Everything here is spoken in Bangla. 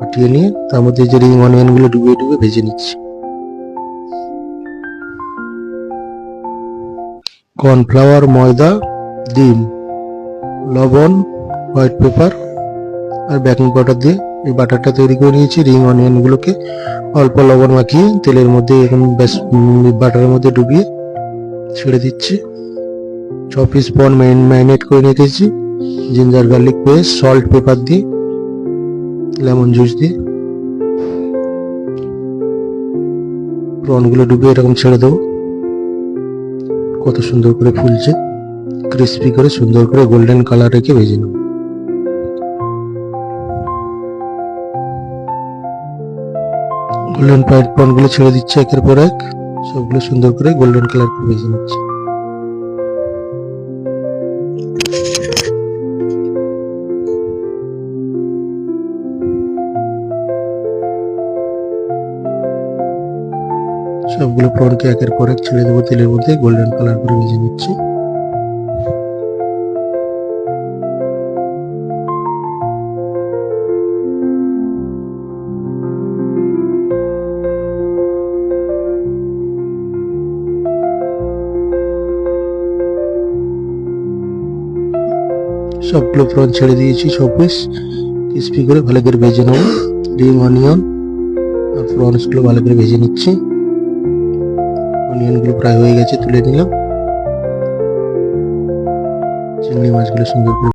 ফুটিয়ে নিয়ে তার মধ্যে যে রিং অনিয়নগুলো ডুবিয়ে ডুবিয়ে ভেজে নিচ্ছি। কর্নফ্লাওয়ার, ময়দা, ডিম, লবণ, হোয়াইট পেপার আর বেকিং পাউডার দিয়ে এই বাটারটা তৈরি করে নিয়েছি। রিং অনিয়নগুলোকে অল্প লবণ মাখিয়ে তেলের মধ্যে এখন বাটারের মধ্যে ডুবিয়ে ছেড়ে দিচ্ছি। 6 পিস প্রন ম্যারিনেট করে রেখেছি ginger garlic paste, salt, pepper দিয়ে, লেমন জুস দিয়ে। প্রনগুলো ডুবিয়ে এরকম ছেড়ে দেবো। কত সুন্দর করে ফুলছে, ক্রিস্পি করে সুন্দর করে গোল্ডেন কালার রেখে ভেজে নেব। গোল্ডেন প্রনগুলো ছেড়ে দিচ্ছে একের পর এক, সবগুলো সুন্দর করে গোল্ডেন কালার করে ভেজে নিচ্ছে। সবগুলো প্রনকে একের পর এক ছেড়ে দেবো তেলের মধ্যে, গোল্ডেন কালার করে ভেজে নিচ্ছি। সবগুলো প্রন ছেড়ে দিয়েছি, 6 পিস ক্রিস্পি করে ভালো করে ভেজে নেব। রিং অনিয়ন আর প্রনসগুলো ভালো করে ভেজে নিচ্ছি। অনিয়নগুলো প্রায় হয়ে গেছে, তুলে নিলাম। চিংড়ি মাছগুলো সুন্দর করে